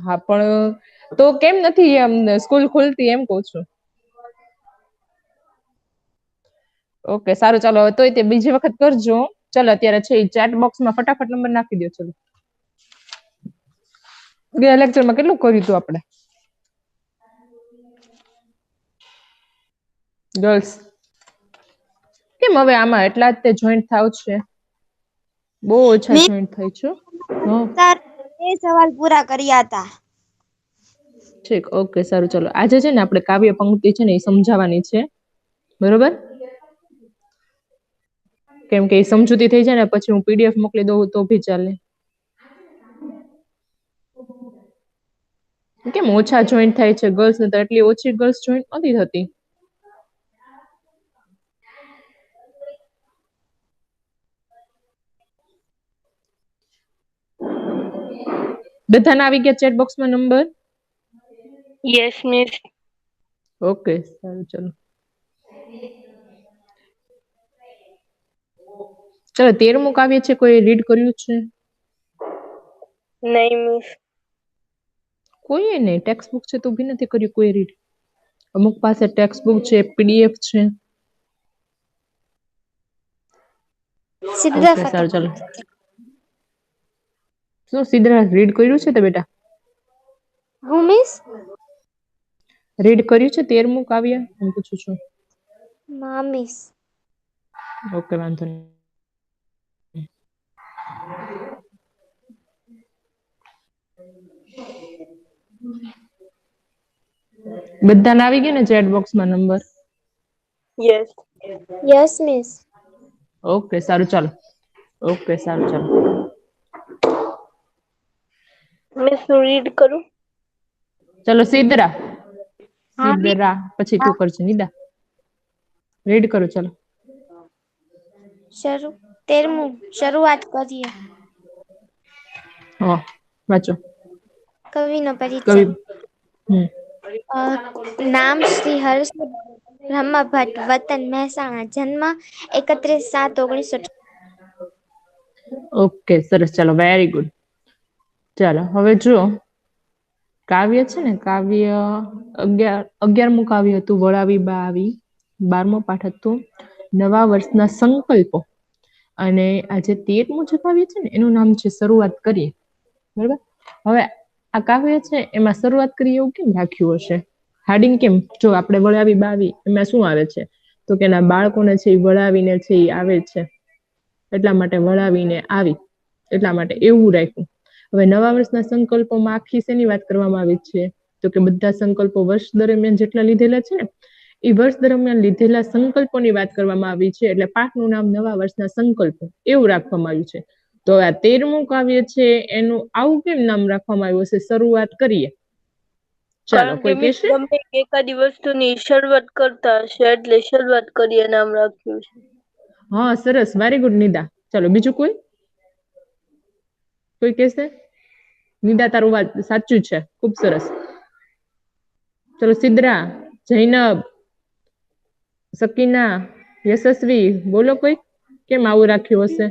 હા પણ તો કેમ નથી એમ સ્કૂલ ખુલતી એમ કહું છું. ઓકે સારું ચાલો હવે તોય તે બીજી વખત કરજો. ચલો અત્યારે છે ચેટ બોક્સમાં ફટાફટ નંબર નાખી દો. ચલો ગયા લેક્ચરમાં કેટલું કર્યું હતું આપણે ગર્લ્સ? કેમ હવે આમાં એટલા જ તે જોઈન્ટ થાવ છે? બહુ ઓછા જોઈન્ટ થાય છે. સર એ સવાલ પૂરા કર્યા હતા. ઠીક ઓકે સારું ચલો આજે છે ને આપણે કાવ્ય પંક્તિ છે ને એ સમજાવવાની છે બરોબર. કેમ કે સમજૂતી થઈ જાય ને પછી હું પીડીએફ મોકલી દઉં તો ભી ચાલે. કેમ ઓછા જોઈન્ટ થાય છે ગર્લ્સ ને? તો એટલી ઓછી ગર્લ્સ જોઈન્ટ નથી થતી. બધાને આવી ગયા ચેટ બોક્સમાં નંબર? Yes miss. ઓકે સારું ચલો. ચલો 13મું કાવ્ય છે કોઈ રીડ કર્યું છે? નહીં મિસ. કોઈએ નહીં. ટેક્સ્ટ બુક છે તો બી નથી કર્યું કોઈ રીડ. અમુક પાસે ટેક્સ્ટ બુક છે, પીડીએફ છે. ઓકે સારું ચલો. શું સિદ્ધરાજ રીડ કર્યું છે તે બેટા? હું મિસ? રીડ કર્યું છે 13મું કાવ્ય એમ પૂછું છું. ના મિસ. ઓકે વાંધો નહીં. બધાને આવી ગયા ને ચેટ બોક્સમાં number? Yes. Yes miss. Okay સારું ચાલો. ઓકે સારું ચાલો. મિસ હું રીડ કરું? ચલો સિદ્ધરા. હા મિસ. સિદ્ધરા પછી તું કરજે નિદા. રીડ કરો ચલો. 13મું શરૂઆત કરીએ. હા વાંચો. કવિનો પરિચય. કવિ. નામ શ્રી હર્ષ બ્રહ્મભટ્ટ, વતન મહેસાણા, જન્મ 31/7/1958. ઓકે સરસ ચાલો વેરી ગુડ. ચાલો હવે જુઓ કાવ્ય છે ને કાવ્ય 11મું કાવ્ય હતું વળાવી બા આવી. 12મો પાઠ હતો નવા વર્ષના સંકલ્પો. અને આજે 13મું જે કાવ્ય છે ને એનું નામ છે શરૂઆત કરીએ. બરાબર. હવે આ કાવ્ય છે એમાં શરૂઆત કરી એવું કેમ રાખ્યું હશે? હાર્ડિંગ કેમ? જો આપણે વળાવી બાવી એમાં શું આવે છે? તો કે એના બાળકોને છે એ વળાવીને છે એ આવે છે. એટલા માટે વળાવીને આવી. એટલા માટે એવું રાખ્યું. હવે નવા વર્ષના સંકલ્પોમાં આખી શેની વાત કરવામાં આવી છે? તો કે બધા સંકલ્પો વર્ષ દરમિયાન જેટલા લીધેલા છે ને એ વર્ષ દરમિયાન લીધેલા સંકલ્પોની વાત કરવામાં આવી છે. એટલે પાઠનું નામ નવા વર્ષના સંકલ્પો એવું રાખવામાં આવ્યું છે. તો આ 13મું કાવ્ય છે એનું આવું કેમ નામ રાખવામાં આવ્યું હશે? શરૂઆત કરીએ. ચાલો કારણ કે કોઈ મિસ કહેશે? ગમે એકાદી વસ્તુની શરૂઆત કરતા હશે એટલે શરૂઆત કરીએ નામ રાખ્યું છે. હા સરસ વેરી ગુડ નિદા. ચાલો બીજું કોઈ? કોઈ કહેશે? નિદા તારું વાત સાચું છે. ખૂબ સરસ. ચલો સિદ્રા, જૈનબ, સકીના, યશસ્વી બોલો કોઈ કેમ આવું રાખ્યું હશે?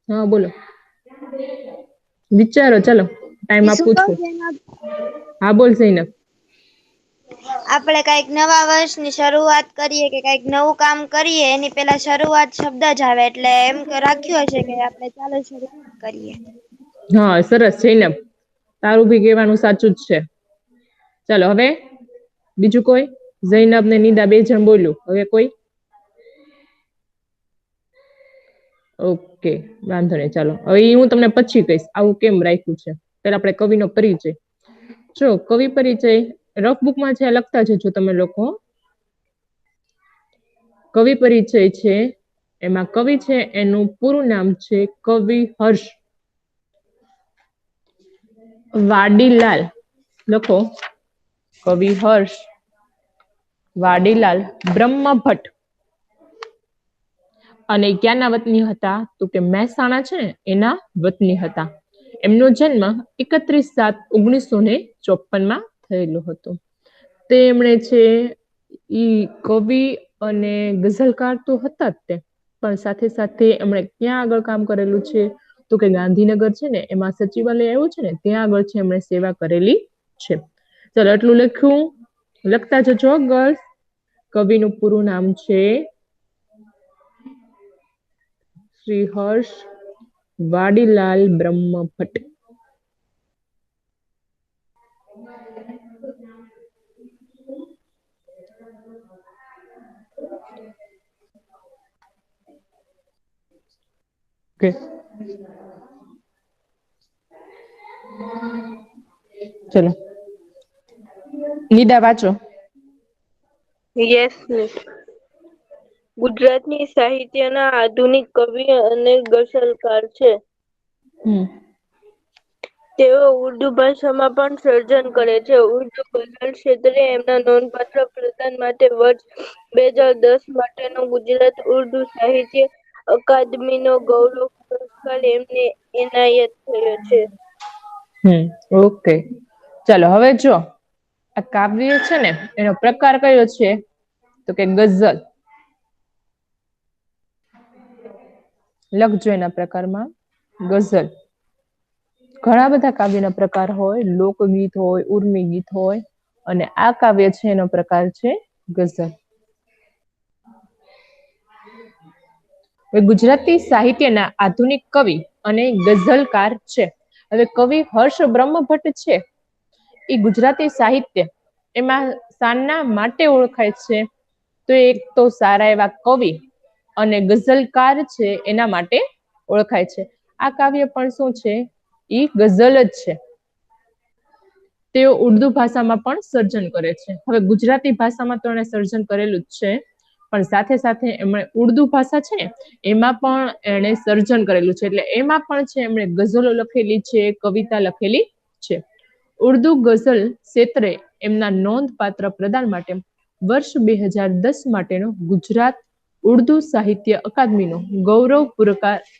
હા બોલો. વિચારો ચલો ટાઈમ આપું છું. હા બોલ જૈનબ. આપણે કઈક નવા વર્ષની શરૂઆત કરીએ કે કઈક નવું કામ કરીએ એની પેલા શરૂઆત શબ્દ જ આવે એટલે એમ રાખ્યું હશે કે આપણે ચાલો શરૂઆત કરીએ. હા સરસ જૈનબ. તારું બી કહેવાનું સાચું જ છે. ચાલો હવે બીજું કોઈ? જૈનબ ને નિદા 2 જણ બોલ્યું. હવે કોઈ? ઓકે વાંધો નહીં ચાલો. હવે હું તમને પછી કહીશ આવું કેમ રાખ્યું છે. પેલા આપણે કવિનો પરિચય. જો કવિ પરિચય રફ બુકમાં છે લખતા જજો તમે લોકો. કવિ પરિચય છે એમાં કવિ છે એનું પૂરું નામ છે કવિ હર્ષ વાડીલાલ. લખો કવિ હર્ષ વાડીલાલ બ્રહ્મભટ્ટ. અને ક્યાંના વતની હતા? તો કે મહેસાણા છે એના વતની હતા. એમનો જન્મ 31/7/1954 થયેલો હતો. તે એમણે છે ઈ કવિ અને ગઝલકાર તો હતા જ તે પણ સાથે સાથે એમણે ક્યાં આગળ કામ કરેલું છે? તો તો કે ગાંધીનગર છે ને એમાં સચિવાલય આવ્યું છે ને ત્યાં આગળ છે એમણે સેવા કરેલી છે. ચલો એટલું લખ્યું, લખતા જજો ગર્લ્સ. કવિનું પૂરું નામ છે શ્રી હર્ષ વાડીલાલ બ્રહ્મભટ્ટ. Okay. ચલો નિદા વાંચો. Yes miss. ગુજરાતી સાહિત્યના આધુનિક કવિ અને ગઝલકાર છે. તેઓ ઉર્દુ ભાષામાં પણ સર્જન કરે છે. ઉર્દુ ગઝલ ક્ષેત્રે એમના નોંધપાત્ર પ્રદાન માટે વર્ષ 2010 માટેનો ગુજરાત ઉર્દુ સાહિત્ય અકાદમીનો ગૌરવ પુરસ્કાર એમને એનાયત થયો છે. ઓકે, ચાલો હવે જો આ કાવ્ય છે ને એનો પ્રકાર કયો છે તો કે ગઝલ. લખજો એના પ્રકારમાં ગઝલ. ઘણા બધા કાવ્યના પ્રકાર હોય, લોકગીત હોય, ઉર્મી ગીત હોય, અને આ કાવ્ય છે એનો પ્રકાર છે ગઝલ. ગુજરાતી સાહિત્યના આધુનિક કવિ અને ગઝલકાર છે. હવે કવિ હર્ષ બ્રહ્મભટ્ટ છે એ ગુજરાતી સાહિત્ય એમાં શાના માટે ઓળખાય છે તો એક તો સારા એવા કવિ અને ગઝલકાર છે એના માટે ઓળખાય છે. આ કાવ્ય પણ શું છે ઈ ગઝલ જ છે. તેઓ ઉર્દુ ભાષામાં પણ સર્જન કરે છે. હવે ગુજરાતી ભાષામાં તો એને સર્જન કરેલું જ છે, પણ સાથે સાથે એમણે ઉર્દુ ભાષા છે ને એમાં પણ એણે સર્જન કરેલું છે. એટલે એમાં પણ છે એમણે ગઝલો લખેલી છે, કવિતા લખેલી છે. ઉર્દુ ગઝલ ક્ષેત્રે એમના નોંધપાત્ર પ્રદાન માટે વર્ષ 2010 માટેનો ગુજરાત ઉર્દુ સાહિત્ય અકાદમીનો ગૌરવ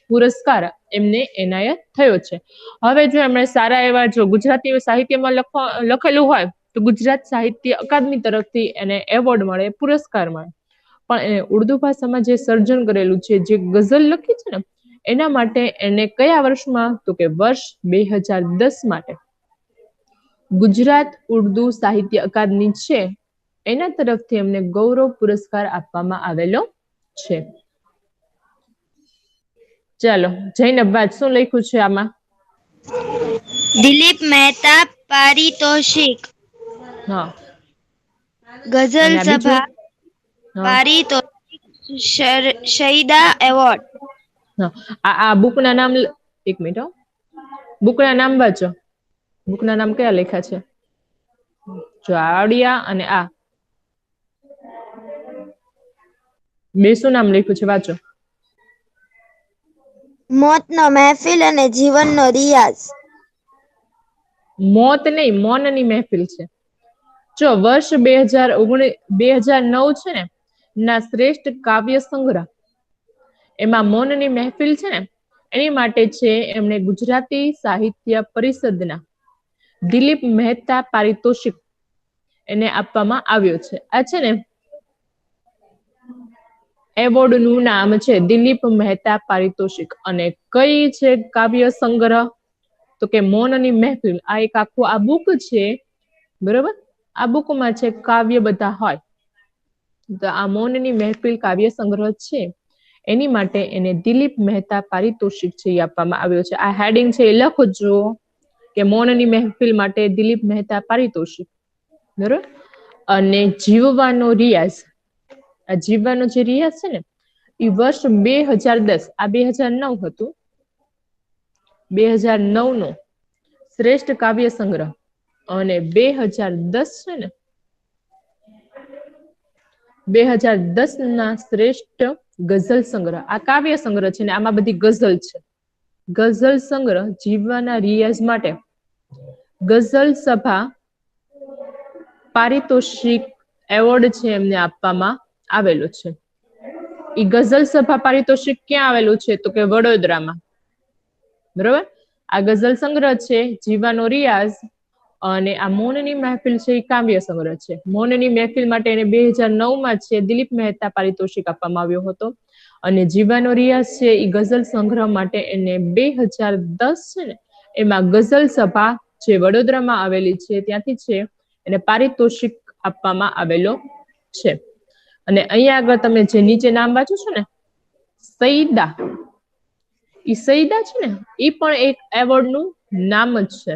પુરસ્કાર એમને એનાયત થયો છે. હવે જો એમણે સારા એવા જો ગુજરાતી સાહિત્યમાં લખેલું હોય તો ગુજરાત સાહિત્ય અકાદમી તરફથી એને એવોર્ડ મળે, પુરસ્કાર મળે. પણ એને ઉર્દુ ભાષામાં જે સર્જન કરેલું છે, જે ગઝલ લખી છે ને એના માટે એને કયા વર્ષમાં તો કે વર્ષ 2010 માટે ગુજરાત ઉર્દુ સાહિત્ય અકાદમી છે એના તરફથી એમને ગૌરવ પુરસ્કાર આપવામાં આવેલો છે. ચાલો જૈનબ વાત શું લખ્યું છે આમાં? દિલીપ મહેતા પારિતોષિક. હા. ગઝલ અને આ બીજું? સભા પારિતોષિક, શહીદા એવોર્ડ. આ બુક ના નામ એક મિનિટ, બુક ના નામ વાંચો. બુક ના નામ કયા લખ્યા છે? જો આડિયા અને આ બે શું નામ લખ્યું છે વાંચો. મોતનો મહેફિલ અને જીવનનો રિયાઝ. મોત નહીં, મૌનની મહેફિલ છે. જો વર્ષ 2009 છે ને ના શ્રેષ્ઠ કાવ્ય સંગ્રહ એમાં મૌનની મહેફિલ છે ને એની માટે છે એમણે ગુજરાતી સાહિત્ય પરિષદના દિલીપ મહેતા પારિતોષિક એને આપવામાં આવ્યો છે. આ છે ને એવોર્ડ નું નામ છે દિલીપ મહેતા પારિતોષિક. અને કઈ છે કાવ્ય સંગ્રહ તો કે મૌનની મહેફિલ. આ એક આખું આ બુક છે, બરોબર. આ બુકમાં છે કાવ્ય બધા હોય, તો આ મૌનની મહેફિલ કાવ્ય સંગ્રહ છે એની માટે એને દિલીપ મહેતા પારિતોષિક છે એ આપવામાં આવ્યો છે. આ હેડિંગ છે એ લખજો કે મૌનની મહેફિલ માટે દિલીપ મહેતા પારિતોષિક, બરોબર. અને જીવવાનો રિયાઝ, આ જીવવાનો જે રિયાઝ છે ને એ વર્ષ 2010, આ 2009 હતું, 2009 નો શ્રેષ્ઠ કાવ્ય સંગ્રહ. અને 2010 છે ને 2010 ના શ્રેષ્ઠ ગઝલ સંગ્રહ. આ કાવ્ય સંગ્રહ છે ને આમાં બધી ગઝલ છે. ગઝલ સંગ્રહ જીવવાના રિયાઝ માટે ગઝલ સભા પારિતોષિક એવોર્ડ છે એમને આપવામાં આવેલો છે. ઈ ગઝલ સભા પારિતોષિક ક્યાં આવેલું છે તો કે વડોદરામાં, બરોબર. આ ગઝલ સંગ્રહ છે જીવાનો રિયાઝ, અને આ મૌનની મહેફિલ છે એ કાવ્ય સંગ્રહ છે. મૌનની મહેફિલ માટે એને 2009 માં છે દિલીપ મહેતા પારિતોષિક આપવામાં આવ્યો હતો. અને જીવાનો રિયાઝ છે એ ગઝલ સંગ્રહ માટે એને 2010 છે ને એમાં ગઝલ સભા જે વડોદરામાં આવેલી છે ત્યાંથી છે એને પારિતોષિક આપવામાં આવેલો છે. અને અહીંયા આગળ તમે જે નીચે નામ વાંચો છો ને સઈદા, ઈ સઈદા છે ને એ પણ એક એવોર્ડ નું નામ જ છે.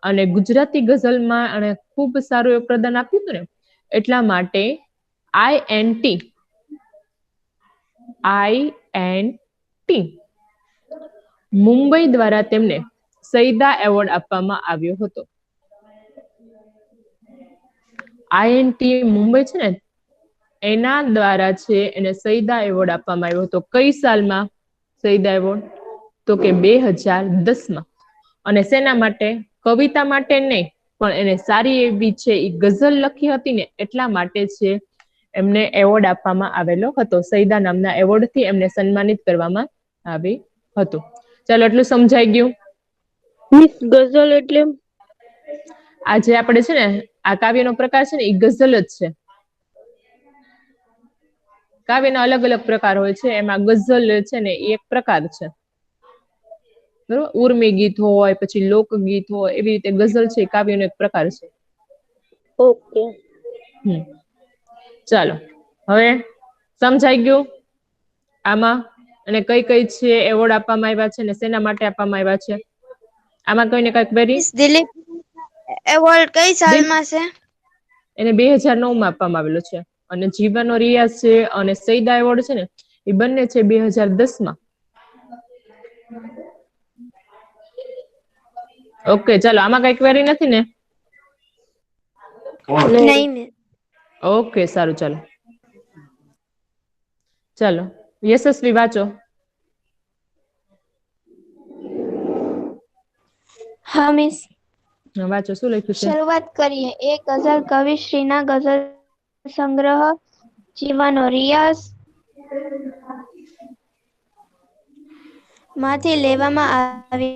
અને ગુજરાતી ગઝલમાં અને ખૂબ સારું એવું પ્રદાન આપ્યું હતું ને એટલા માટે INT મુંબઈ દ્વારા તેમને સઈદા એવોર્ડ આપવામાં આવ્યો હતો. INT મુંબઈ છે ને એના દ્વારા છે એને સઈદા એવોર્ડ આપવામાં આવ્યો હતો. કઈ સાલમાં સઈદા એવોર્ડ? તો કે 2010માં. અને શેના માટે? કવિતા માટે નહીં, પણ એને સારી એવી છે એ ગઝલ લખી હતી ને એટલા માટે છે એમને એવોર્ડ આપવામાં આવેલો હતો. સઈદા નામના એવોર્ડથી એમને સન્માનિત કરવામાં આવી હતું. ચાલો એટલું સમજાઈ ગયું. મિસ ગઝલ એટલે? આ જે આપણે છે ને આ કાવ્યનો પ્રકાર છે ને એ ગઝલ જ છે. કાવ્યના અલગ અલગ પ્રકાર હોય છે, એમાં ગઝલ છે ને એ એક પ્રકાર છે. બરોબર, ઉર્મી ગીત હોય, પછી લોકગીત હોય, એવી રીતે ગઝલ છે કાવ્યનો એક પ્રકાર છે. ઓકે. ચાલો હવે સમજાઈ ગયું આમાં? અને કઈ કઈ છે એવોર્ડ આપવામાં આવ્યા છે ને શેના માટે આપવામાં આવ્યા છે? આમાં કોઈને કઈ ક્વેરી? દિલીપ એવોર્ડ કઈ સાલમાં છે? એને 2009માં આપવામાં આવેલો છે. અને જીવાનો રિયાઝ છે અને સઈદા એવોર્ડ છે ને એ બંને છે 2010માં. ઓકે, ચાલો આમાં કઈ ક્વેરી નથી ને? નહીં ને. ઓકે, સારું. ચાલો યશસ્વી વાંચો. હા મિસ. વાંચો, શું લખ્યું છે? શરૂઆત કરીએ. એક ગઝલ કવિશ્રીના ગઝલ સંગ્રહ જીવાનો રિયાઝ માંથી લેવામાં આવી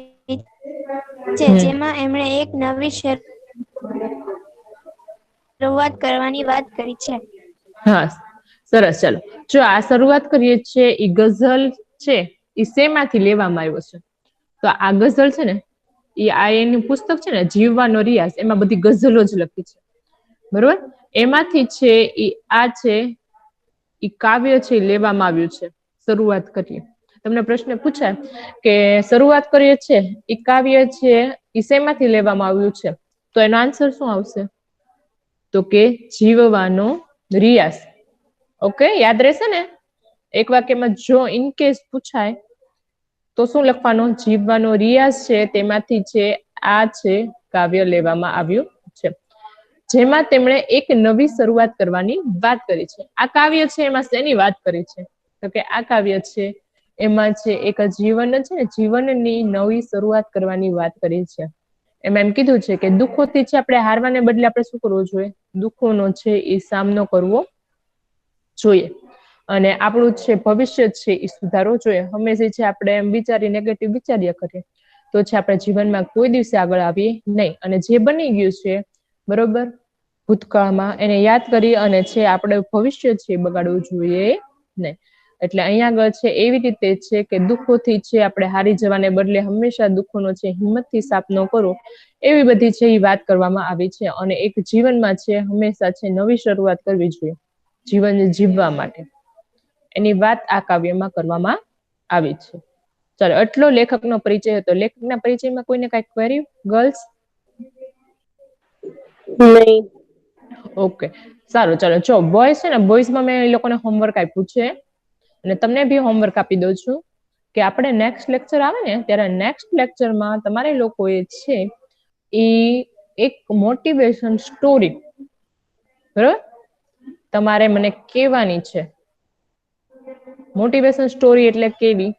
છે, જેમાં એમણે એક નવી શરૂઆત કરવાની વાત કરી છે. હા, સરસ. ચાલો જો આ શરૂઆત કરીએ છીએ એ ગઝલ છે એ શેમાંથી લેવામાં આવ્યો છે? તો આ ગઝલ છે ને એ આ એનું પુસ્તક છે ને જીવવાનો રિયાઝ, એમાં બધી ગઝલો જ લખી છે. બરોબર, એમાંથી છે એ આ છે એ કાવ્ય છે લેવામાં આવ્યું છે. શરૂઆત કરીએ, તમને પ્રશ્ન પૂછાય કે શરૂઆત કરીએ છે એ કાવ્ય છે એ શેમાંથી લેવામાં આવ્યું છે? તો એનો આન્સર શું આવશે? તો કે જીવવાનો રિયાઝ. ઓકે, યાદ રહેશે ને? એક વાક્યમાં જો ઇન કેસ પૂછાય તો શું લખવાનું? જીવવાનો રિયાઝ છે તેમાંથી છે આ છે કાવ્ય લેવામાં આવ્યું છે, જેમાં તેમણે એક નવી શરૂઆત કરવાની વાત કરી છે. આ કાવ્ય છે એમાં શેની વાત કરી છે? તો કે આ કાવ્ય છે એમાં છે એક જીવન છે ને જીવનની નવી શરૂઆત કરવાની વાત કરી છે. એમાં એમ કીધું છે કે દુઃખોથી છે આપણે હારવાને બદલે આપણે શું કરવું જોઈએ? દુઃખોનો છે એ સામનો કરવો જોઈએ. અને આપણું છે ભવિષ્ય છે એ સુધારવો જોઈએ. હંમેશા છે આપણે એમ નેગેટિવ વિચાર્યા કરીએ તો છે આપણે જીવનમાં કોઈ દિવસે આગળ આવીએ નહીં. અને જે બની ગયું છે બરોબર ભૂતકાળમાં એને યાદ કરી અને છે આપણે ભવિષ્ય છે બગાડવું જોઈએ નહીં. એટલે અહીંયા આગળ છે એવી રીતે છે કે દુઃખોથી છે આપણે હારી જવાને બદલે હંમેશા દુઃખોનો છે હિંમતથી સામનો કરો, એવી બધી છે એ વાત કરવામાં આવી છે. અને એક જીવનમાં છે હંમેશા છે નવી શરૂઆત કરવી જોઈએ જીવન જીવવા માટે, એની વાત આ કાવ્યમાં કરવામાં આવી છે. ચાલો, એટલો લેખકનો પરિચય હતો. લેખકના પરિચયમાં કોઈને કઈ ક્વેરી ગર્લ્સ? નહીં. ઓકે, સારું. ચાલો જો બોયઝ છે ને બોયઝમાં મેં એ લોકોને હોમવર્ક આપ્યું છે અને તમને બી હોમવર્ક આપી દઉં છું કે આપણે નેક્સ્ટ લેક્ચર આવે ને ત્યારે નેક્સ્ટ લેક્ચરમાં તમારે લોકોએ છે એ એક મોટિવેશન સ્ટોરી બરોબર તમારે મને કહેવાની છે. મોટિવેશન સ્ટોરી એટલે કેવી?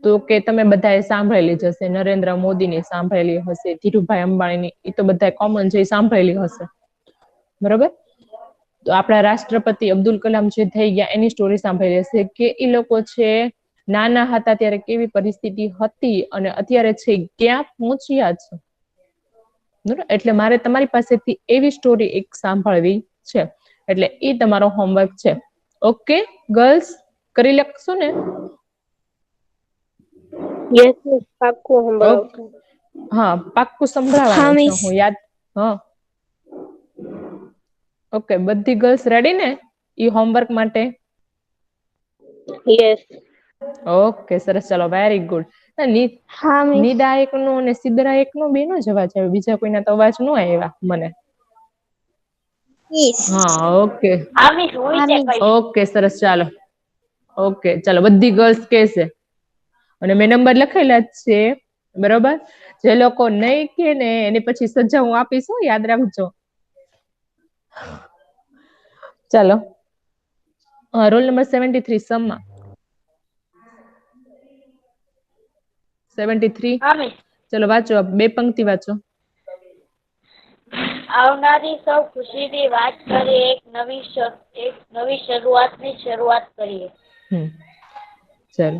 તો કે તમે બધાએ સાંભળેલી જ હશે, નરેન્દ્ર મોદીની સાંભળેલી હશે, ધીરુભાઈ અંબાણીની, એ તો બધા કોમન છે, સાંભળેલી હશે. બરોબર, તો આપણા રાષ્ટ્રપતિ અબ્દુલ કલામ જે થઈ ગયા એની સ્ટોરી સાંભળેલી હશે કે એ લોકો છે નાના હતા ત્યારે કેવી પરિસ્થિતિ હતી અને અત્યારે છે ક્યાં પહોંચ્યા છે. બરોબર, એટલે મારે તમારી પાસેથી એવી સ્ટોરી એક સાંભળવી છે, એટલે એ તમારો હોમવર્ક છે. Okay girls? કરી લખશું ને? યસ મિસ, પાક્કું સંભળાવશું. હા, પાક્કું સંભળાવવાનું છે. હું યાદ હા ઓકે, બધી ગર્લ્સ રેડી ને ઈ હોમવર્ક માટે? યસ. ઓકે, સરસ. ચાલો, વેરી ગુડ. હા મિસ. નિદા એકનો અને સિદ્રા એકનો બેનો જ અવાજ આવ્યો, બીજા કોઈના તો અવાજ ન આવ્યા મને. હા, ઓકે ઓકે, સરસ. ચાલો, ઓકે, ચાલો, બધી ગર્લ્સ કહેશે અને મેં નંબર લખેલા જ છે, બરોબર? જે લોકો નહીં કે ને એની પછી સજા હું આપીશ, યાદ રાખજો. ચાલો, રોલ નંબર 73 સમા 73. ચલો વાંચો, બે પંક્તિ વાંચો. આવનારી સૌ ખુશીની વાત કરીએ, એક નવી શરૂઆતની શરૂઆત કરીએ. ચાલો,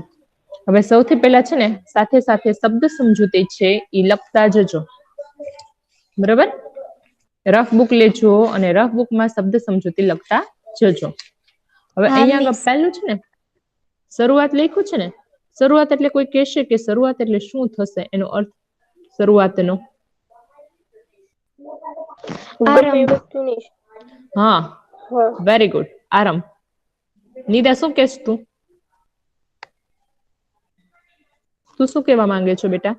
હવે સૌથી પહેલા છે ને સાથે સાથે શબ્દ સમજૂતી છે ઈ લખતા જજો, બરોબર? રફ બુક લેજો અને રફ બુકમાં શબ્દ સમજૂતી લખતા જજો. હવે હા અહીંયા આગળ મિસ. પહેલું છે ને શરૂઆત લખ્યું છે ને, શરૂઆત એટલે કોઈ કહેશે કે શરૂઆત એટલે શું થશે, એનો અર્થ શરૂઆતનો? ગમે એ વસ્તુની. હા, હા. Very good. આરંભ. નિદા, શું કહેશ તું? તું શું કહેવા માંગે છો બેટા?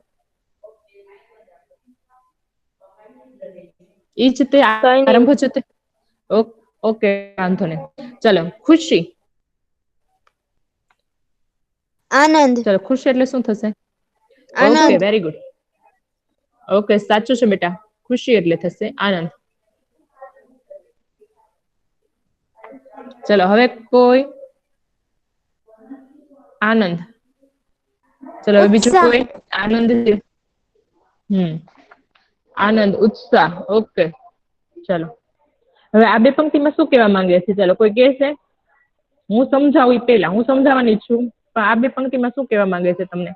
ઈ જ તે કઈ નઈ. આરંભ જ તે. ઓકે, વાંધો નહીં. ચલો, ખુશી. આનંદ. ચલો, ખુશી એટલે શું થશે? ઓકે, આનંદ. Very good. ઓકે, સાચું છે બેટા. ખુશી એટલે થશે આનંદ. ચલો, હવે કોઈ આનંદ. ચલો, હવે બીજું ઉત્સાહ. કોઈ આનંદ? આનંદ, ઉત્સાહ. ઓકે, ચલો. હવે આ બે પંક્તિમાં શું કહેવા માંગે છે? ચાલો, કોઈ કહેશે? હું સમજાવું ઈ પહેલા, હું સમજાવવાની છું, પણ આ બે પંક્તિમાં શું કહેવા માંગે છે તમને?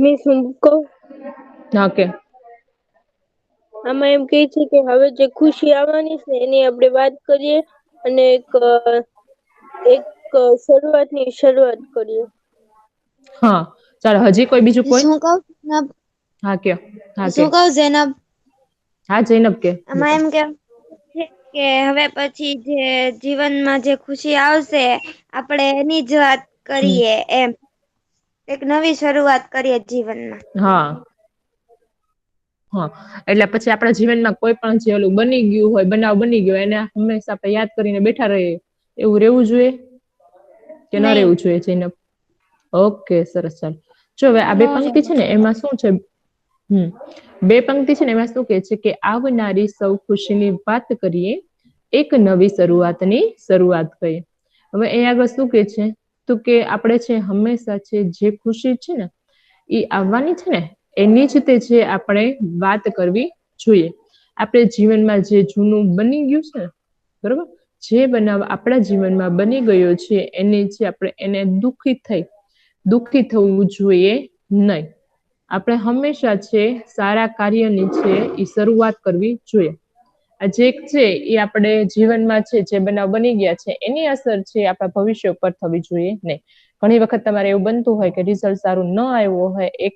મિસ, હું કહું? ઓકે. આમાં એમ કહે છે કે હવે જે ખુશી આવવાની છે એની આપણે વાત કરીએ અને એક શરૂઆતની શરૂઆત કરીએ. હા, ચાલો, હજી કોઈ બીજું કોઈ? શું કહું જનાબ? હા, કયો. હા, કે. શું કહું જનાબ? હા, જૈનબ કે. આમાં એમ છે કે હવે પછી જે જીવનમાં જે ખુશી આવશે, આપણે એની જ વાત કરીએ એમ. એક નવી શરૂઆત કરીએ જીવનમાં. હા. હા, એટલે પછી આપણા જીવનમાં કોઈ પણ જે ઓલું બની ગયું હોય, બનાવ બની ગયો, એને હંમેશા આપણે યાદ કરીને બેઠા રહીએ, એવું રહેવું જોઈએ કે ન નહી. રહેવું જોઈએ? જૈનબ, ઓકે, સરસ. ચાલો, જો હવે આ ન બે પંક્તિ છે રહેવું ને, જોઈએ. એમાં શું છે? બે પંક્તિ છે ને, એમાં શું કે છે કે આવનારી સૌ ખુશીની વાત કરીએ, એક નવી શરૂઆતની શરૂઆત કરીએ. હવે અહીં આગળ શું કે છે? તો કે આપણે છે હંમેશા છે જે ખુશી છે ને એ આવવાની છે ને, એની જ તે છે આપણે વાત કરવી જોઈએ. આપણે જીવનમાં જે જૂનું બની ગયું છે ને, બરોબર, જે બનાવ આપણા જીવનમાં બની ગયો છે એની છે આપણે એને દુઃખી થવું જોઈએ નહીં. આપણે હંમેશા છે સારા કાર્યની છે એ શરૂઆત કરવી જોઈએ. આ જે છે એ આપણે જીવનમાં છે જે બનાવ બની ગયા છે એની અસર છે આપણા ભવિષ્ય ઉપર થવી જોઈએ નહીં. ઘણી વખત તમારે એવું બનતું હોય કે રિઝલ્ટ સારું ન આવ્યું હોય એક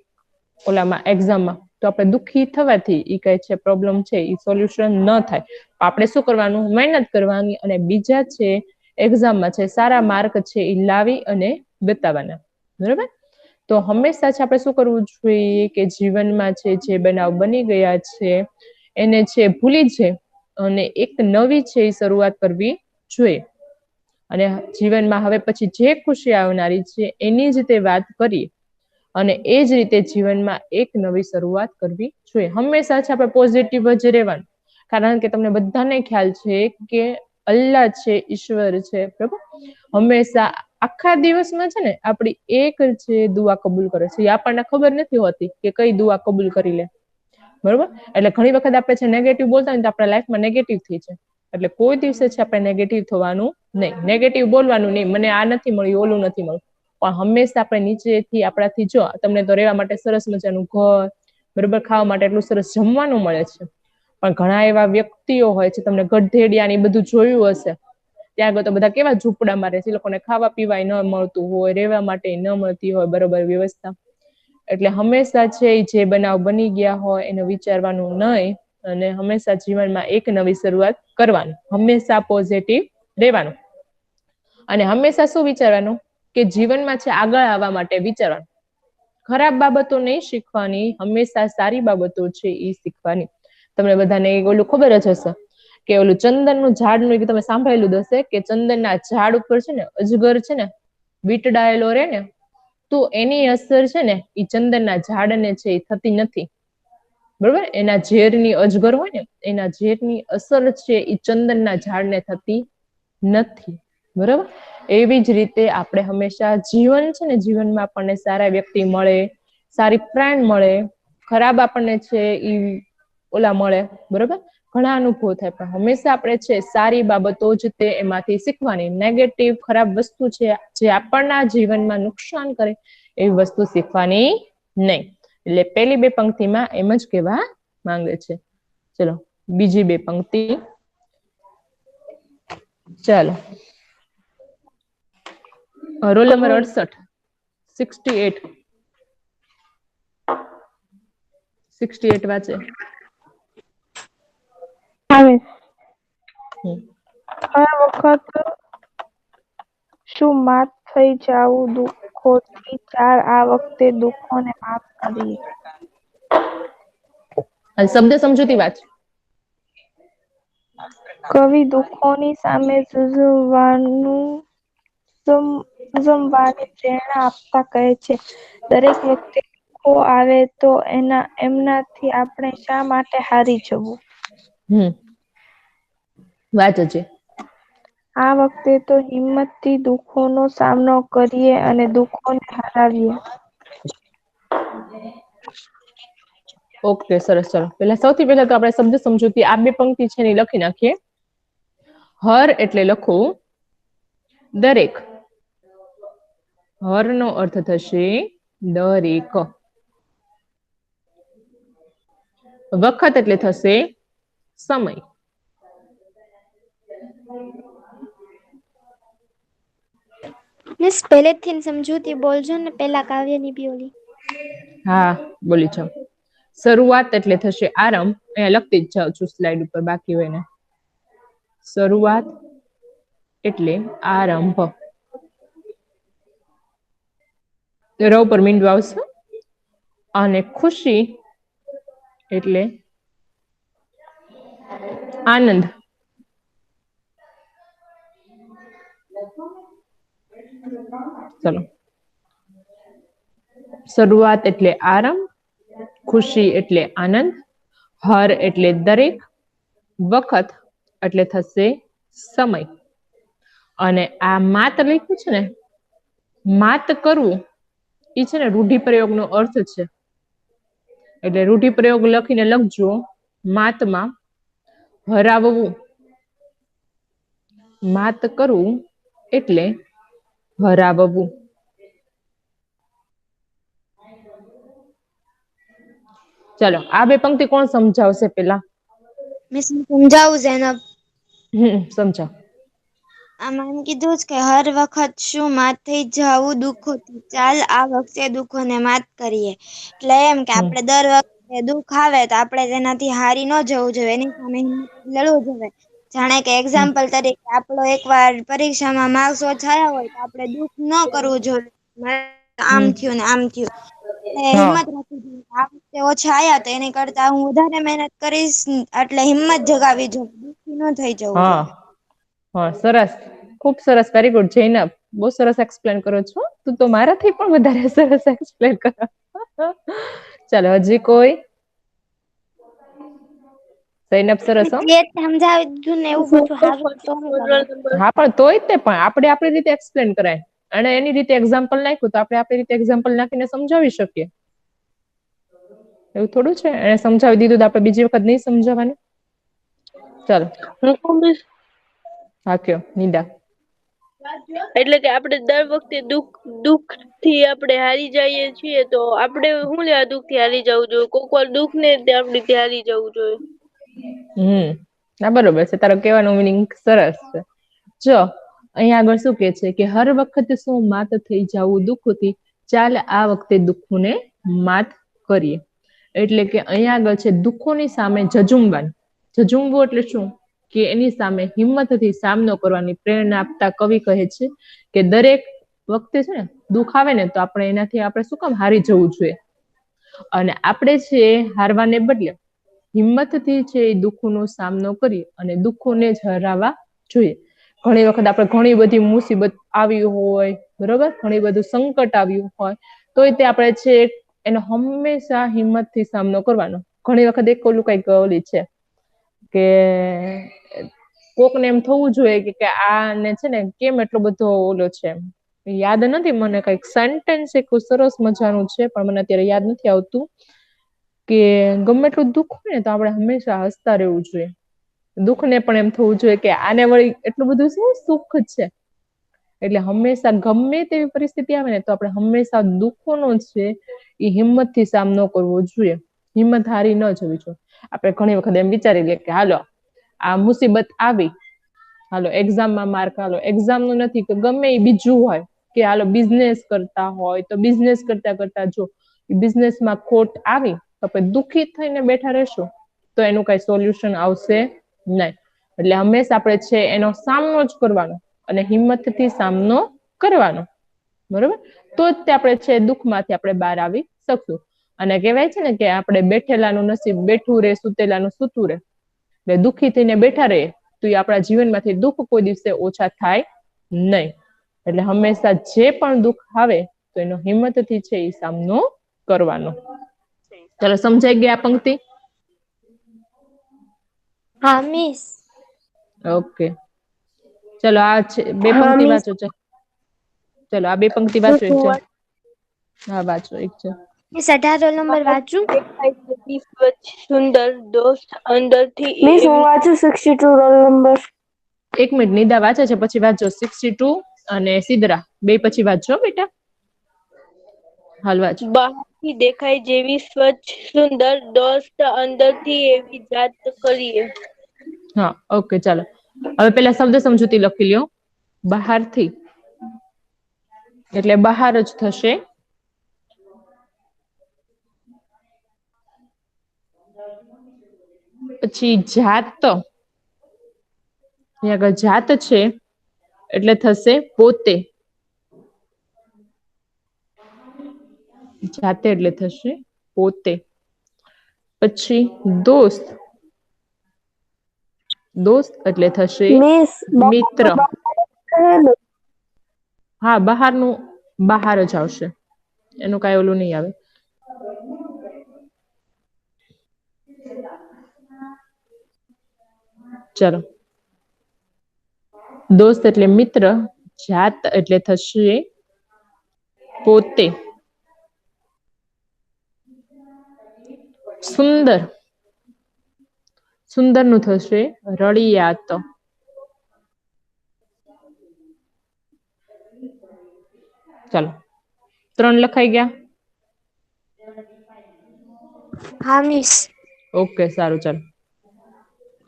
ઓલામાં એક્ઝામમાં, તો આપણે દુઃખી થવાથી એ કઈ છે પ્રોબ્લેમ છે એ સોલ્યુશન ન થાય. આપણે શું કરવાનું? મહેનત કરવાની અને બીજા છે એક્ઝામમાં છે સારા માર્ક છે એ લાવી અને બતાવવાના, બરોબર? તો હંમેશા જ આપણે શું કરવું જોઈએ કે જીવનમાં છે જે બનાવ બની ગયા છે એને છે ભૂલી છે અને એક નવી છે એ શરૂઆત કરવી જોઈએ. અને જીવનમાં હવે પછી જે ખુશી આવનારી છે એની જ તે વાત કરીએ અને એ જ રીતે જીવનમાં એક નવી શરૂઆત કરવી જોઈએ. હંમેશા છે આપણે પોઝિટિવ જ રહેવાનું, કારણ કે તમને બધાને ખ્યાલ છે કે અલ્લાહ છે, ઈશ્વર છે, બરોબર, હંમેશા આખા દિવસમાં છે ને આપણી એક છે દુઆ કબૂલ કરે છે. એ આપણને ખબર નથી હોતી કે કઈ દુઆ કબૂલ કરી લે, બરોબર? એટલે ઘણી વખત આપણે છે નેગેટિવ બોલતા હોય તો આપણા લાઈફમાં નેગેટિવ થઈ છે. એટલે કોઈ દિવસે છે આપણે નેગેટિવ થવાનું નહીં, નેગેટિવ બોલવાનું નહીં, મને આ નથી મળ્યું, ઓલું નથી મળ્યું, પણ હંમેશા આપણે નીચેથી આપણાથી જો તમને તો રહેવા માટે સરસ મજાનું ઘર, બરોબર, ખાવા માટે એટલું સરસ જમવાનું મળે છે, પણ ઘણા એવા વ્યક્તિઓ હોય છે, તમને ગઢેડિયા ને બધું જોયું હશે, ત્યાં આગળ તો બધા કેવા ઝૂંપડામાં રહે છે, એ લોકોને ખાવા પીવાય ન મળતું હોય, રહેવા માટે ન મળતી હોય બરોબર વ્યવસ્થા. એટલે હંમેશા છે જે બનાવ બની ગયા હોય એને વિચારવાનું નહીં, અને હંમેશા જીવનમાં એક નવી શરૂઆત કરવાની, હંમેશા પોઝિટિવ રહેવાનું, અને હંમેશા શું વિચારવાનું કે જીવનમાં છે આગળ આવવા માટે વિચારવાનું. ખરાબ બાબતો નહીં શીખવાની, હંમેશા સારી બાબતો છે એ શીખવાની. તમને બધાને ઓલું ખબર જ હશે કે ઓલું ચંદનનું ઝાડનું તમે સાંભળેલું જ હશે કે ચંદનના ઝાડ ઉપર છે ને અજગર છે ને વીંટળાયેલો રહે ને, તો એની અસર છે ને એ ચંદનના ઝાડને છે એ થતી નથી. બરોબર, એના ઝેરની અજગર હોય ને એના ઝેરની અસર છે એ ચંદનના ઝાડને થતી નથી. બરોબર, એવી જ રીતે આપણે હંમેશા જીવન છે ને જીવનમાં આપણને સારા વ્યક્તિ મળે, સારી ફ્રેન્ડ મળે, ખરાબ આપણને છે ઈ ઓલા મળે, બરોબર, ઘણા અનુભવ થાય, પણ હંમેશા આપણે છે સારી બાબતો જ તે એમાંથી શીખવાની. નેગેટિવ ખરાબ વસ્તુ છે જે આપણના જીવનમાં નુકસાન કરે એવી વસ્તુ શીખવાની નહીં. એટલે પેલી બે પંક્તિમાં એમ જ કહેવા માંગે છે. ચલો બીજી બે પંક્તિ, ચાલો રોલ નંબર 68, 68 વાંચે. હર વખત શું માત થઈ જાવું દુઃખોથી, ચાલ આ વખતે દુઃખોને માફ કરીએ. શબ્દ સમજૂતી વાંચ. કવિ દુઃખોની સામે જુઝવવાની પ્રેરણા આપતા કહે છે, દરેક વખતે દુઃખો આવે તો એમનાથી આપણે શા માટે હારી જવું? વાંચ છે. આ વખતે તો હિંમતથી દુઃખોનો સામનો કરીએ અને દુઃખોને હરાવીએ. ઓકે, સરસ. ચલો સૌથી પહેલા તો આપણે શબ્દ સમજૂતી આ બે પંક્તિ છે ને લખી નાખીએ. હર એટલે લખું દરેક, હર નો અર્થ થશે દરેક. વખત એટલે થશે સમય. મિસ પહેલેથી સમજૂતી બોલજો ને, પેલા કાવ્યની બી ઓલી. હા બોલી જાઉં. શરૂઆત એટલે થશે આરંભ. અહીંયા લખતી જ જાઉં છું સ્લાઇડ ઉપર, બાકી હોય ને. શરૂઆત એટલે આરંભ. ર ઉપર મીંડું આવશે. અને ખુશી એટલે આનંદ. ચલો, શરૂઆત એટલે આરંભ, ખુશી એટલે આનંદ, હર એટલે દરેક, વખત એટલે થશે સમય. અને આ માત લખ્યું છે ને, માત કરવું એ છે ને રૂઢિપ્રયોગનો અર્થ છે. એટલે રૂઢિપ્રયોગ લખીને લખજો. માતમાં હરાવવું, માત કરવું એટલે હરાવવું. ચલો આ બે પંક્તિ કોણ સમજાવશે પેલા? મિસ સમજાવું જેનબ. સમજાવ. આમાં એમ કીધું જ કે હર વખત શું માત થઈ જવું દુઃખોથી, ચાલ આ વખતે દુઃખોને માત કરીએ. એટલે એમ કે આપણે દર વખતે દુઃખ આવે તો આપણે તેનાથી હારી ન જવું જોઈએ, એની સામે લડવું જોઈએ. જાણે કે એક્ઝામ્પલ તરીકે આપણો એકવાર પરીક્ષામાં માર્ક્સ ઓછા આવ્યા હોય તો આપણે દુઃખ ન કરવું જોઈએ, આમ થયું ને આમ થયું. હિંમત રાખવી જોઈએ. આ વખતે ઓછા આયા તો એની કરતા હું વધારે મહેનત કરીશ, એટલે હિંમત જગાવી જોઈએ, દુઃખી ન થઈ જવું જોઈએ. હા, સરસ, ખૂબ સરસ, વેરી ગુડ જૈનબ, બહુ સરસ એક્સપ્લેન કરો છો. તું તો મારાથી પણ વધારે સરસ એક્સપ્લેન કરો. ચાલો હજી કોઈ? જૈનબ સરસ હો. સમજાવી દીધું ને એવું બધું હારું તો હા પણ તોય તે પણ આપણે આપણી રીતે એક્સપ્લેન કરાય, અને એની રીતે એક્ઝામ્પલ નાખ્યું તો આપણે આપણી રીતે એક્ઝામ્પલ નાખીને સમજાવી શકીએ. એવું થોડું છે એને સમજાવી દીધું તો આપણે બીજી વખત નહીં સમજાવવાનું. ચાલો હા કયો નિદા. એટલે કે આપણે દર વખતે દુઃખ થી આપણે હારી જઈએ છીએ, તો આપણે શું લે દુઃખ થી હારી જવું જોઈએ? કોક વાર દુઃખ ને આપણે હારી જવું જોઈએ. ના બરોબર છે, તારો કહેવાનો મીનિંગ સરસ છે. જો અહીંયા આગળ શું કે છે કે હર વખત શું માત થઈ જવું દુઃખથી, ચાલ આ વખતે દુઃખોને માત કરીએ. એટલે કે અહીંયા આગળ છે દુઃખોની સામે ઝઝુમવાનું. ઝઝુમવું એટલે શું? કે એની સામે હિંમતથી સામનો કરવાની પ્રેરણા આપતા કવિ કહે છે કે દરેક વખતે છે ને દુઃખ આવે ને તો આપણે એનાથી આપણે શું કામ હારી જવું જોઈએ, અને આપણે છે હારવાને બદલે હિંમતથી છે એ દુઃખોનો સામનો કરી અને દુઃખોને જ હરાવવા જોઈએ. ઘણી વખત આપણે ઘણી બધી મુસીબત આવી હોય, બરોબર, ઘણી બધું સંકટ આવ્યું હોય, તોય તે આપણે છે એનો હંમેશા હિંમતથી સામનો કરવાનો. ઘણી વખત એક ઓલું કઈક ઓલી છે કે કોકને એમ થવું જોઈએ કે આને છે ને કેમ એટલો બધો ઓલો છે, યાદ નથી મને, કઈક સેન્ટેન્સ એક સરસ મજાનું છે પણ મને અત્યારે યાદ નથી આવતું, કે ગમે એટલું દુઃખ હોય ને તો આપણે હંમેશા હસતા રહેવું જોઈએ. દુઃખને પણ એમ થવું જોઈએ કે આને વળી એટલું બધું શું સુખ છે. એટલે હંમેશા ગમે તેવી પરિસ્થિતિ આવે ને તો આપણે હંમેશા દુઃખોનો છે એ હિંમતથી સામનો કરવો જોઈએ, હિંમત હારી ન જવી જોઈએ. આપણે ઘણી વખત એમ વિચારી લઈએ કે હાલો આ મુસીબત આવી, હાલો એક્ઝામમાં માર્ક, હાલો એક્ઝામનું નથી કે ગમે એ બીજું હોય, કે હાલો બિઝનેસ કરતા હોય તો બિઝનેસ કરતા કરતા જો બિઝનેસમાં ખોટ આવી તો આપણે દુઃખી થઈને બેઠા રહેશું તો એનું કઈ સોલ્યુશન આવશે નહીં. એટલે હંમેશા આપણે છે એનો સામનો જ કરવાનો અને હિંમતથી સામનો કરવાનો, બરોબર, તો જ તે આપણે છે દુઃખમાંથી આપણે બહાર આવી શકશું. અને કહેવાય છે ને કે આપણે બેઠેલાનું નસીબ બેઠું રે, સુતેલાનું સૂતું રે. એટલે દુઃખી થઈને બેઠા રહીએ તો એ આપણા જીવનમાંથી દુઃખ કોઈ દિવસે ઓછા થાય નહીં. એટલે હંમેશા જે પણ દુઃખ આવે તો એનો હિંમતથી છે એ સામનો કરવાનો. ચાલો સમજાઈ ગયા પંક્તિ? હા મિસ. ઓકે, ચલો આ છે બે પંક્તિ વાંચો. ચલો આ બે પંક્તિ વાંચો. એક છે, હા વાંચો. એક છે મિસ 18 રોલ નંબર વાંચું? સુંદર દોસ્ત અંદરથી મિસ હું વાંચું 62 રોલ નંબર. એક મિનિટ, નિદા વાંચે છે પછી વાંચો. 62 અને સિદ્રા બે પછી વાંચો બેટા. હાલ વાંચો. બહારથી દેખાય જેવી સ્વચ્છ સુંદર દોસ્ત અંદરથી એવી જાત કરીએ. હા ઓકે, ચાલો હવે પેલા શબ્દ સમજૂતી લખી લ્યો. બહારથી એટલે બહાર જ થશે. પછી જાત, અહીંયા આગળ જાત છે એટલે થશે પોતે. જાતે એટલે થશે પોતે. પછી દોસ્ત, દોસ્ત એટલે થશે મિત્ર. હા બહારનું બહાર જ આવશે, એનું કઈ ઓલું નહીં આવે. ચલો, દોસ્ત એટલે મિત્ર, જાત એટલે થશે પોતે. સુંદર, સુંદર નું થશે રળિયાત. ચાલો 3 લખાઈ ગયા? હા મિસ. ઓકે સારું, ચાલો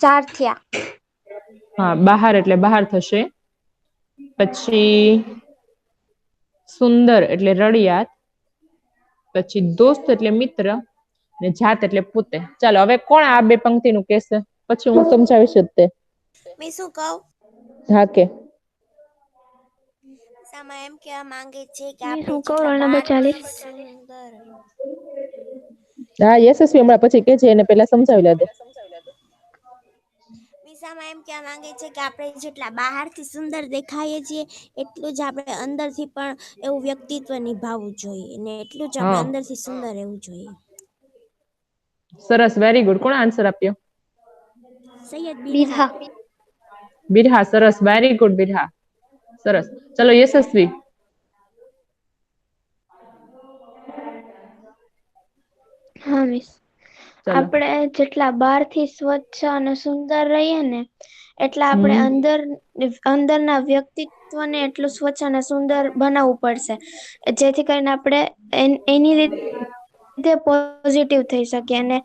4 થયા. હા બહાર એટલે બહાર થશે. પછી સુંદર એટલે રળિયાત. પછી દોસ્ત એટલે મિત્ર ને જાત એટલે પોતે. ચાલો હવે કોણ આ બે પંક્તિનું કહેશે? પછી હું સમજાવીશ જ તે. મિસ હું કહું? હા કે. સામા એમ કહેવા માંગે છે કે મિસ આપણે હું કહું જેટલા રોલ નંબર બહારથી 40. સુંદર. હા યશસ્વી હમણાં પછી કે છે, એને પેલા સમજાવી લે દે. મિસામાં એમ કહેવા માંગે છે કે આપણે જેટલા બહારથી સુંદર દેખાઈએ છીએ એટલું જ આપણે અંદરથી પણ એવું વ્યક્તિત્વ નિભાવવું જોઈએ ને એટલું જ આપણે હા અંદરથી સુંદર રહેવું જોઈએ. સરસ, વેરી ગુડ. કોણ આન્સર આપ્યો? સૈયદ બિરહા. બીરહા. બિરહા, સરસ, વેરી ગુડ બિરહા, સરસ. ચલો યશસ્વી. હા મિસ. ચલો. આપણે જેટલા બહારથી સ્વચ્છ અને સુંદર રહીએ ને એટલા આપણે અંદરના વ્યક્તિત્વને એટલું સ્વચ્છ અને સુંદર બનાવવું પડશે, જેથી કરીને આપણે એની રીતે પોઝિટિવ થઈ શકે. અને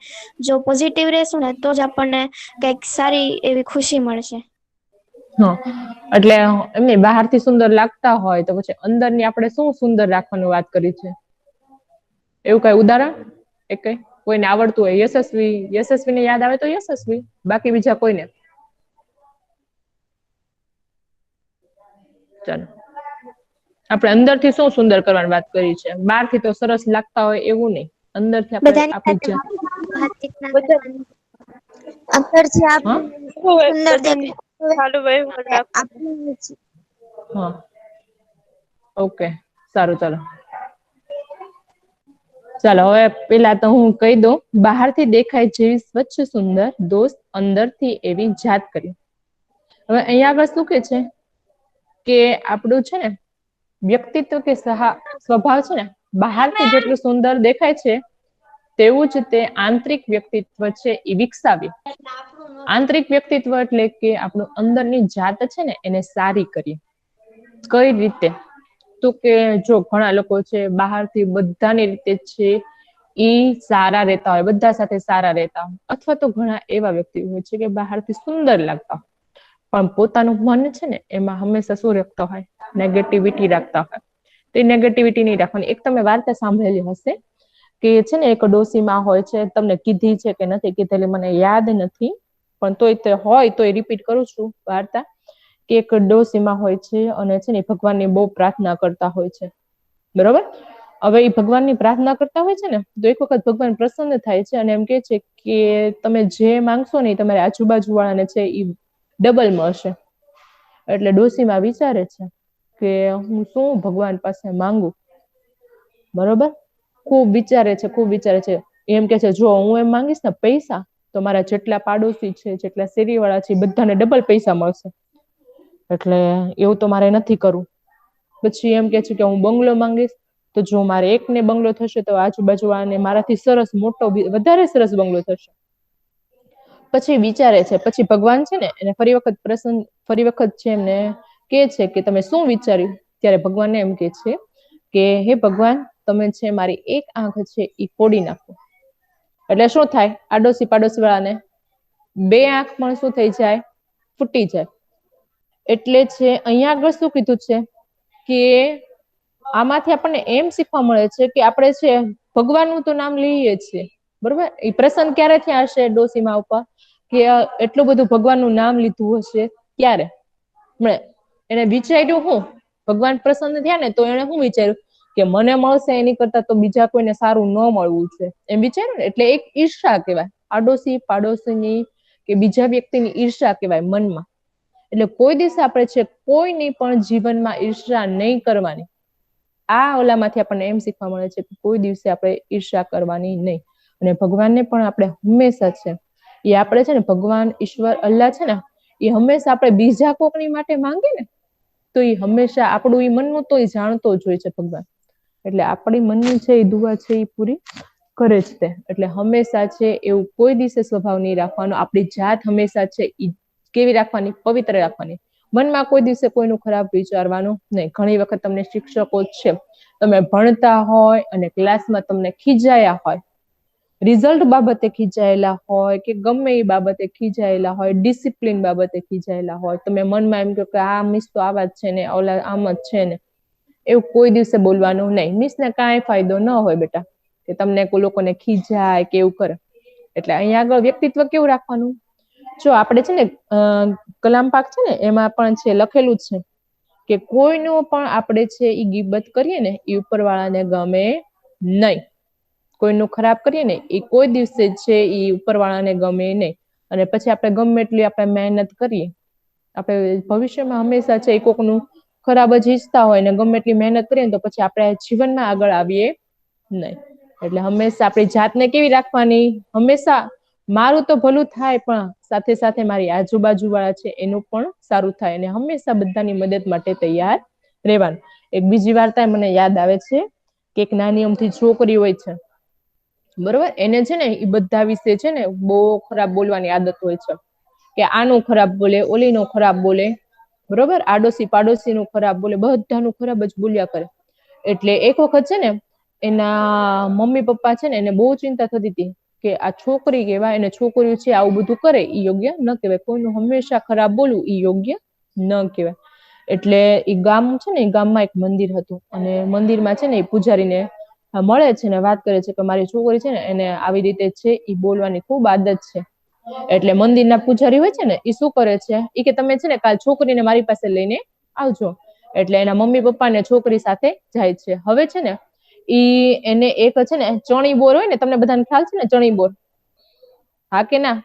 જો પોઝિટિવ રહેશું ને તો જ આપણને કંઈક સારી એવી ખુશી મળશે. હા, એટલે એમને બહારથી સુંદર લાગતા હોય તો પછી અંદરની આપણે શું સુંદર રાખવાની વાત કરી છે? એવું કઈ ઉદાહરણ? એક કઈ કોઈને આવડતું હોય? યશસ્વીને યાદ આવે તો યશસ્વી, બાકી બીજા કોઈને? ચાલો, આપણે અંદરથી શું સુંદર કરવાની વાત કરી છે? બહારથી તો સરસ લાગતા હોય એવું નહીં, અંદરથી આપણે બધાની આપણી સાથે વાતચીત ના બધા કરવાની. અંદરથી હા આપણે સુંદર બધાની સારો વ્યવહાર રાખવો. આપણે હા, ઓકે, સારું, ચાલો. ચાલો, હવે પેલા તો હું કહી દઉં. બહારથી દેખાય જેવી સ્વચ્છ સુંદર દોસ્ત અંદરથી એવી જાત કરી. હવે અહીંયા આગળ શું કે છે કે આપણું છે ને વ્યક્તિત્વ કે સ્વભાવ છે ને બહારથી જેટલું સુંદર દેખાય છે તેવું જ તે આંતરિક વ્યક્તિત્વ છે એ વિકસાવ્યું. આંતરિક વ્યક્તિત્વ એટલે કે આપણું અંદરની જાત છે ને એને સારી કરીએ. કઈ રીતે? તો કે જો ઘણા લોકો છે બહારથી બધાની રીતે છે ઈ સારા રહેતા હોય, બધા સાથે સારા રહેતા હોય, અથવા તો ઘણા એવા વ્યક્તિ હોય છે કે બહારથી સુંદર લાગતા હોય પણ પોતાનું મન છે ને એમાં હંમેશા શું રાખતા હોય? નેગેટિવિટી રાખતા હોય. તે નેગેટિવિટી નહીં રાખવાની. એક તમે વાર્તા સાંભળેલી હશે કે છે ને એક ડોશીમાં હોય છે, તમને કીધી છે કે નથી કીધેલી મને યાદ નથી, પણ તોય હોય તો રિપીટ કરું છું વાર્તા, કે એક ડોશીમાં હોય છે અને છે ને ભગવાનની બહુ પ્રાર્થના કરતા હોય છે, બરોબર? હવે એ ભગવાનની પ્રાર્થના કરતા હોય છે ને તો એક વખત ભગવાન પ્રસન્ન થાય છે અને એમ કે છે કે તમે જે માંગશો ને તમારી આજુબાજુ વાળાને છે એ ડબલ મળશે. એટલે ડોશીમાં વિચારે છે કે હું શું ભગવાન પાસે માંગુ, બરોબર? ખૂબ વિચારે છે. એમ કે છે જો હું એમ માંગીશ ને પૈસા તો મારા જેટલા પાડોશી છે, જેટલા શેરીવાળા છે બધાને ડબલ પૈસા મળશે. એટલે એવું તો મારે નથી કરવું. પછી એમ કે છે કે હું બંગલો માંગીશ તો જો મારે એકને બંગલો થશે તો આજુબાજુ વાળાને મારાથી સરસ મોટો વધારે સરસ બંગલો થશે. પછી વિચારે છે, પછી ભગવાન છે ને એને ફરી વખત છે એમને કે છે કે તમે શું વિચાર્યું? ત્યારે ભગવાનને એમ કે છે કે હે ભગવાન, તમે છે મારી એક આંખ છે એ ફોડી નાખો. એટલે શું થાય? આડોશી પાડોશી વાળાને બે આંખ પણ શું થઈ જાય? ફૂટી જાય. એટલે છે અહીંયા આગળ શું કીધું છે કે આમાંથી આપણને એમ શીખવા મળે છે કે આપણે છે ભગવાનનું તો નામ લઈએ છીએ, બરોબર? એ પ્રસન્ન ક્યારે થયા હશે ડોશીમા ઉપર કે એટલું બધું ભગવાનનું નામ લીધું હશે ત્યારે એને વિચાર્યું હું ભગવાન પ્રસન્ન થયા ને તો એને શું વિચાર્યું કે મને મળશે એની કરતા તો બીજા કોઈને સારું ન મળવું છે એમ વિચાર્યું ને. એટલે એક ઈર્ષા કહેવાય, આડોશી પાડોશીની કે બીજા વ્યક્તિની ઈર્ષા કહેવાય મનમાં. એટલે કોઈ દિવસ આપણે છે કોઈની પણ જીવનમાં ઈર્ષા નહીં કરવાની. આ ઓલામાંથી આપણને એમ શીખવા મળે છે કે કોઈ દિવસે આપણે ઈર્ષા કરવાની નહીં. અને ભગવાનને પણ આપણે હંમેશા છે એ આપણે છે ને ભગવાન ઈશ્વર અલ્લાહ છે ને એ હંમેશા આપણે બીજા કોકની માટે માંગે ને તો એ હંમેશા આપણું એ મનનું તો એ જાણતો જ હોય છે ભગવાન. એટલે આપણી મનની છે એ દુઆ છે એ પૂરી કરે જ તે. એટલે હંમેશા છે એવું કોઈ દિવસે સ્વભાવ નહીં રાખવાનો. આપણી જાત હંમેશા છે એ કેવી રાખવાની? પવિત્ર રાખવાની. મનમાં કોઈ દિવસે કોઈનું ખરાબ વિચારવાનું નહીં. ઘણી વખત તમને શિક્ષકો જ છે, તમે ભણતા હોય અને ક્લાસમાં તમને ખીજાયા હોય, રિઝલ્ટ બાબતે ખીજાયેલા હોય કે ગમે એ બાબતે ખીજાયેલા હોય, ડિસિપ્લિન બાબતે ખીજાયેલા હોય, તમે મનમાં એમ કહો કે આ મિસ તો આવા જ છે ને, ઓલા આમ જ છે ને, એવું કોઈ દિવસે બોલવાનું નહીં. મિસને કાંઈ ફાયદો ન હોય બેટા કે તમને કોઈ લોકોને ખીજાય કે એવું કરે. એટલે અહીંયા આગળ વ્યક્તિત્વ કેવું રાખવાનું? જો આપણે છે ને કલામ પાક છે ને એમાં પણ છે લખેલું જ છે કે કોઈનું પણ આપણે છે એ ગીબત કરીએ ને એ ઉપરવાળાને ગમે નહીં. કોઈનું ખરાબ કરીએ ને એ કોઈ દિવસે છે એ ઉપરવાળાને ગમે નહીં. અને પછી આપણે ગમે એટલી આપણે મહેનત કરીએ, આપણે ભવિષ્યમાં હંમેશા છે એ કોકનું ખરાબ જ ઈચ્છતા હોય ને ગમે એટલી મહેનત કરીએ ને તો પછી આપણે જીવનમાં આગળ આવીએ નહીં. એટલે હંમેશા આપણી જાતને કેવી રાખવાની? હંમેશા મારું તો ભલું થાય પણ સાથે સાથે મારી આજુબાજુ વાળા છે એનું પણ સારું થાય અને હંમેશા બધાની મદદ માટે તૈયાર રહેવાનું. એક બીજી વાર્તા મને યાદ આવે છે કે એક નાની અમથી છોકરી હોય છે, બરોબર? એને છે ને એ બધા વિશે છે ને બહુ ખરાબ બોલવાની આદત હોય છે કે આનું ખરાબ બોલે, ઓલીનું ખરાબ બોલે, બરોબર? આડોશી પાડોશીનું ખરાબ બોલે, બધાનું ખરાબ જ બોલ્યા કરે. એટલે એક વખત છે ને એના મમ્મી પપ્પા છે ને એને બહુ ચિંતા થતી હતી કે આ છોકરી કહેવાય અને છોકરીઓ છે આવું બધું કરે એ યોગ્ય ન કહેવાય. કોઈનું હંમેશા ખરાબ બોલવું એ યોગ્ય ન કહેવાય. એટલે એ ગામ છે ને, એ ગામમાં એક મંદિર હતું અને મંદિરમાં છે ને એ પૂજારીને મળે છે ને વાત કરે છે કે મારી છોકરી છે ને એને આવી રીતે છે, એ બોલવાની ખૂબ આદત છે. એટલે મંદિરના પૂજારી હોય છે ને, એ શું કરે છે, એ કે તમે છે ને કાલ છોકરીને મારી પાસે લઈને આવજો. એટલે એના મમ્મી પપ્પા ને છોકરી સાથે જાય છે. હવે છે ને એને એક છે ને ચણી બોર હોય ને, તમને બધાને ખ્યાલ છે ને ચણી બોર? હા કે ના?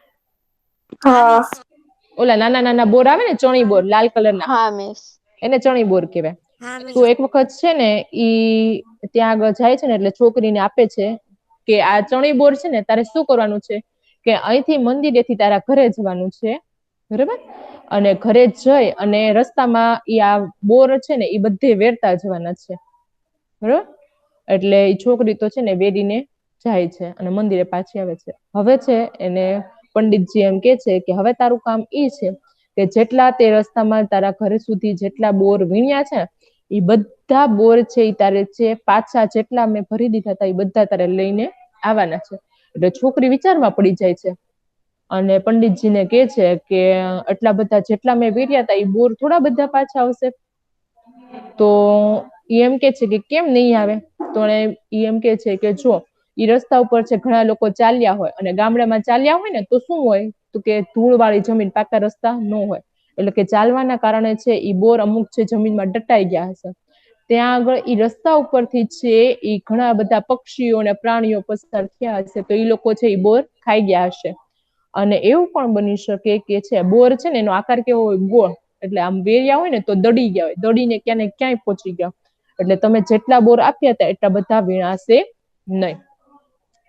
હા. ઓલા નાના નાના બોર આવે ને, ચણી બોર લાલ કલરના, હા મિસ. એને ચણી બોર કહેવાય. હા તો એક વખત છે ને ઈ ત્યાં આગળ જાય છે ને એટલે છોકરીને આપે છે કે આ ચણી બોર છે ને તારે શું કરવાનું છે કે અહીંથી મંદિરેથી તારા ઘરે જવાનું છે, બરાબર? અને ઘરે જઈ અને રસ્તામાં ઈ આ બોર છે ને એ બધે વેરતા જવાના છે, બરાબર? એટલે એ છોકરી તો છે ને વેરીને જાય છે અને મંદિરે પાછી આવે છે. હવે છે એને પંડિતજી એમ કે છે કે હવે તારું કામ ઈ છે કે જેટલા તે રસ્તામાં તારા ઘર સુધી જેટલા બોર વીણ્યા છે એ બધા બોર છે એ તારે છે પાછા જેટલા મેં ભરી દીધા હતા એ બધા તારે લઈને આવવાના છે. એટલે છોકરી વિચારમાં પડી જાય છે અને પંડિતજીને કે છે કે આટલા બધા જેટલા મેં વીર્યા હતા એ બોર થોડા બધા પાછા આવશે. તો ઈ એમ કે છે કે કેમ નહીં આવે? તો ઈ એમ કે છે કે જો ઈ રસ્તા ઉપર છે ઘણા લોકો ચાલ્યા હોય અને ગામડામાં ચાલ્યા હોય ને તો શું હોય તો કે ધૂળવાળી જમીન, પાકા રસ્તા ન હોય. એટલે કે ચાલવાના કારણે છે ઈ બોર અમુક છે જમીનમાં દટાઈ ગયા હશે. ત્યાં આગળ ઈ રસ્તા ઉપરથી છે ઈ ઘણા બધા પક્ષીઓ અને પ્રાણીઓ પસાર થયા હશે તો ઈ લોકો છે ઈ બોર ખાઈ ગયા હશે. અને એવું પણ બની શકે કે છે બોર છે ને એનો આકાર કેવો હોય? ગોળ. એટલે આમ વેર્યા હોય ને તો દડી ગયા હોય, દડીને ક્યાં ને ક્યાંય પહોંચી ગયા. એટલે તમે જેટલા બોર આપ્યા હતા એટલા બધા વીણાશે નહીં.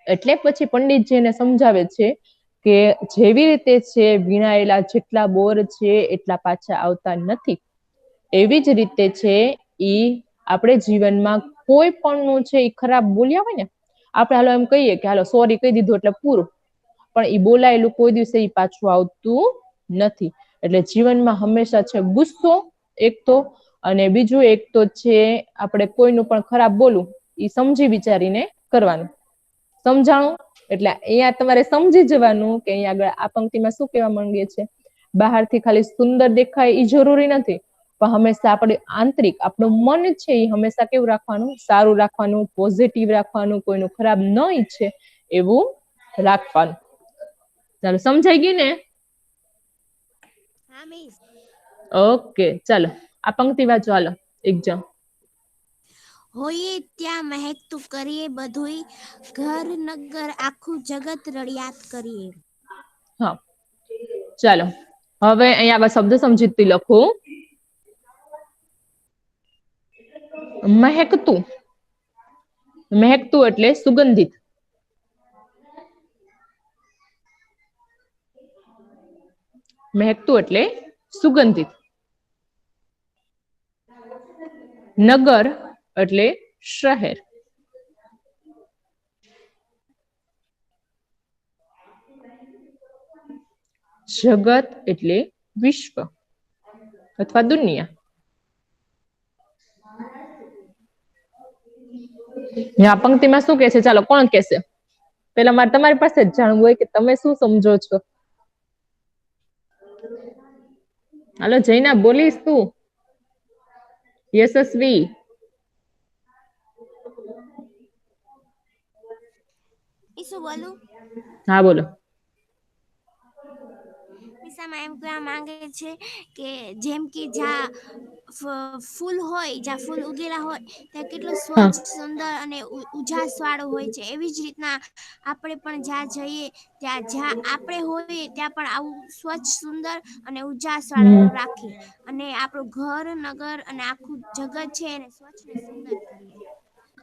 એટલે પછી પંડિતજી એને સમજાવે છે કે જેવી રીતે છે વીણાયેલા જેટલા બોર છે એટલા પાછા આવતા નથી, એવી જ રીતે છે ઈ આપણે જીવનમાં કોઈ પણ નું છે ઈ ખરાબ બોલ્યા હોય ને, આપણે હાલો એમ કહીએ કે હાલો સોરી કહી દીધું એટલે પૂરું, પણ ઈ બોલાયેલું કોઈ દિવસે ઈ પાછું આવતું નથી. એટલે જીવનમાં હંમેશા છે ગુસ્સો એક તો, અને બીજું એક તો છે આપણે કોઈનું પણ ખરાબ બોલવું ઈ સમજી વિચારીને કરવાનું. સમજાણું? એટલે અહીંયા તમારે સમજી જવાનું કે અહીંયા આગળ આ પંક્તિમાં શું કહેવા માંગીએ છે. બહારથી ખાલી સુંદર દેખાય ઈ જરૂરી નથી, પણ હંમેશા આપણે આંતરિક આપણું મન છે એ હંમેશા કેવું રાખવાનું? સારું રાખવાનું, પોઝિટિવ રાખવાનું, કોઈનું ખરાબ ન ઈચ્છે એવું રાખવાનું. ચાલો સમજાઈ ગયું ને? હા મિસ. ઓકે ચાલો આ પંક્તિ વાંચો હાલો એક જણ. હોઈએ ત્યાં મહેકતું કરીએ બધુંય, ઘર નગર આખું જગત રળિયાત કરીએ. હા ચાલો હવે અહીંયા આગળ શબ્દ સમજૂતી લખું. મહેકતું, મહેકતું એટલે સુગંધિત. મહેકતું એટલે સુગંધિત. નગર એટલે શહેર. જગત એટલે વિશ્વ અથવા દુનિયા. આ પંક્તિમાં શું કે છે? ચાલો કોણ કેશે? પેલા મારે તમારી પાસે જ જાણવું હોય કે તમે શું સમજો છો. હાલો જૈના બોલીશ તું? યશસ્વી શું બોલું? હા બોલો. કિસ્સામાં એમ કહેવા માંગે છે કે જેમ કે જ્યાં ફૂલ હોય, જ્યાં ફૂલ ઉગેલા હોય ત્યાં કેટલું હા સ્વચ્છ, સુંદર અને ઉજાસ વાળું હોય છે. એવી જ રીતના આપણે પણ જ્યાં જઈએ ત્યાં જ્યાં આપણે હોઈએ ત્યાં પણ આવું સ્વચ્છ, સુંદર અને ઉજાસ વાળું રાખીએ. અને આપણું ઘર, નગર અને આખું જગત છે એને સ્વચ્છ ને સુંદર કરીએ.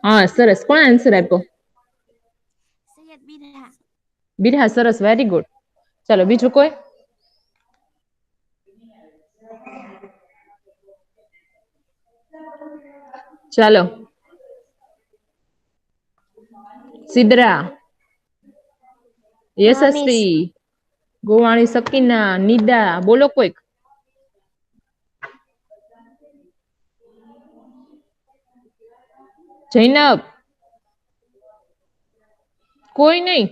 હા સરસ. કોણ આન્સર આપ્યો? સૈયદ બિરહા. બિરહા, સરસ, વેરી ગુડ. ચાલો બીજું કોઈ? ચાલો સિદ્રા, હા મિસ. યશસ્વી, ગોવાણી, સકીના, નિદા, બોલો કોઈક. જૈનબ, કોઈ નઈ?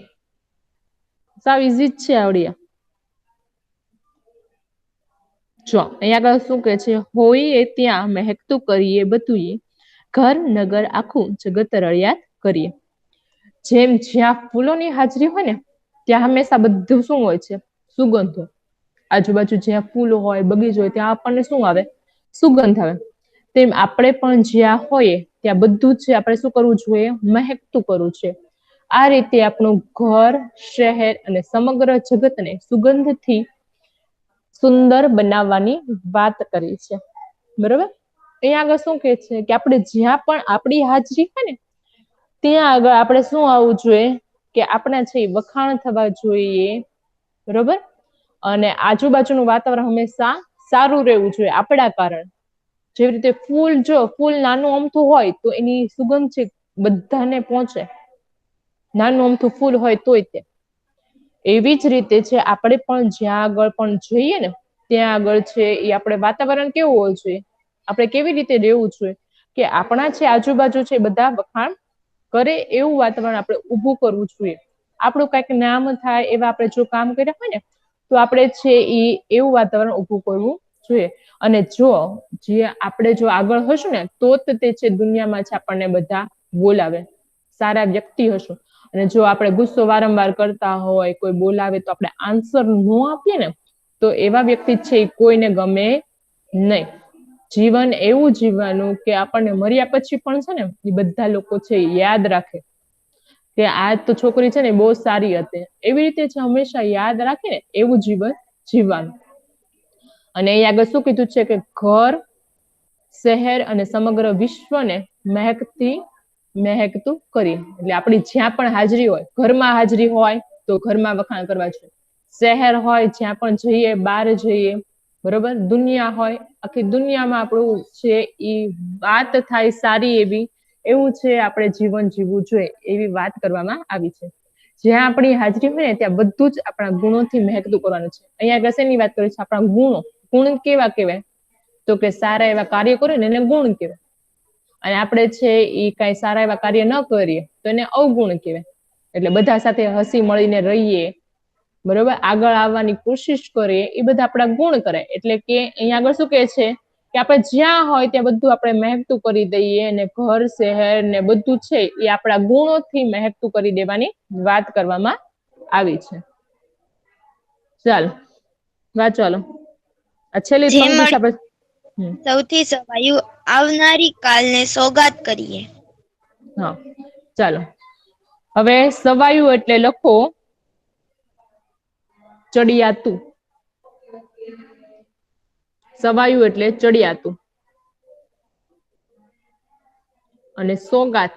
સાવ ઈઝી જ છે આવડિયા. જો અહીંયા આગળ શું કે છે, હોઈએ ત્યાં મહેકતું કરીએ બધુંએ, ઘર નગર આખું જગત રળિયાત કરીએ. જેમ જ્યાં ફૂલોની હાજરી હોય ને ત્યાં હંમેશા બધું શું હોય છે, સુગંધ હોય. આજુબાજુ જ્યાં ફૂલ હોય, બગીચો હોય, ત્યાં આપણને શું આવે, સુગંધ આવે. તેમ આપણે પણ જ્યાં હોઈએ ત્યાં બધું જ આપણે શું કરવું જોઈએ, મહેકતું કરવું છે. આ રીતે આપણું ઘર, શહેર અને સમગ્ર જગતને સુગંધથી સુંદર બનાવવાની વાત કરી છે. બરોબર. અહીંયા આગળ શું કે છે કે આપણે જ્યાં પણ આપણી હાજરી હોય ને ત્યાં આગળ આપણે શું આવવું જોઈએ કે આપણા છે વખાણ થવા જોઈએ. બરોબર. અને આજુબાજુનું વાતાવરણ હંમેશા સારું રહેવું જોઈએ આપણા કારણે. જેવી રીતે ફૂલ નાનું અમથું હોય તો એની સુગંધ છે બધાને પહોંચે. નાનું અમથું ફૂલ હોય તોય તે. એવી જ રીતે છે આપણે પણ જ્યાં આગળ પણ જઈએ ને ત્યાં આગળ છે એ આપણે વાતાવરણ કેવું હોવું જોઈએ, આપણે કેવી રીતે રહેવું જોઈએ કે આપણા છે આજુબાજુ છે બધા વખાણ કરે એવું વાતાવરણ આપણે ઊભું કરવું જોઈએ. આપણું કંઈક નામ થાય એવા આપણે જો કામ કર્યા હોય ને તો આપણે છે એ એવું વાતાવરણ ઊભું કરવું જોઈએ. અને આપણે જો આગળ હશું ને તો જ તે છે દુનિયામાં છે આપણને બધા બોલાવે, સારા વ્યક્તિ હશું. અને જો આપણે ગુસ્સો વારંવાર કરતા હોય, કોઈ બોલાવે તો આપણે આન્સર ન આપીએ ને તો એવા વ્યક્તિ છે એ કોઈને ગમે નહીં. જીવન એવું જીવવાનું કે આપણને મર્યા પછી પણ છે ને એ બધા લોકો છે યાદ રાખે કે આ તો છોકરી છે ને બહુ સારી હતી. એવી રીતે છે હંમેશા યાદ રાખે ને એવું જીવન જીવવાનું. અને અહીં આગળ શું કીધું છે કે ઘર, શહેર અને સમગ્ર વિશ્વને મહેકતું કરી. એટલે આપણી જ્યાં પણ હાજરી હોય, ઘરમાં હાજરી હોય તો ઘરમાં વખાણ કરવા જોઈએ. શહેર હોય જ્યાં પણ જઈએ, બહાર જઈએ, બરોબર, દુનિયા હોય આખી દુનિયામાં આપણું છે એ વાત થાય સારી એવી, એવું છે આપણે જીવન જીવવું જોઈએ એવી વાત કરવામાં આવી છે. જ્યાં આપણી હાજરી હોય ને ત્યાં બધું જ આપણા ગુણોથી મહેકતું કરવાનું છે. અહીંયા આગળ શેની વાત કરી છે, આપણા ગુણો. ગુણ કેવા કહેવાય તો કે સારા એવા કાર્ય કરે ને એને ગુણ કહેવાય. અને આપણે છે એ કઈ સારા એવા કાર્ય ન કરીએ તો એને અવગુણ કહેવાય. એટલે બધા સાથે હસી મળીને રહીએ, બરોબર, આગળ આવવાની કોશિશ કરીએ, એ બધા આપણા ગુણ કરે. એટલે કે અહીંયા આગળ શું કહે છે કે આપણે જ્યાં હોય ત્યાં બધું આપણે મહેકતું કરી દઈએ અને ઘર, શહેર ને બધું છે એ આપણા ગુણોથી મહેકતું કરી દેવાની વાત કરવામાં આવી છે. ચાલો વાંચો. ચાલો આ છેલ્લી જે પંક્તિ છે આપણે. સૌથી સવાયું આવનારી કાલને સોગાત કરીએ. હા, ચાલો હવે સવાયું એટલે લખો ચડિયાતું. સવાયું એટલે ચડિયાતું. અને સોગાત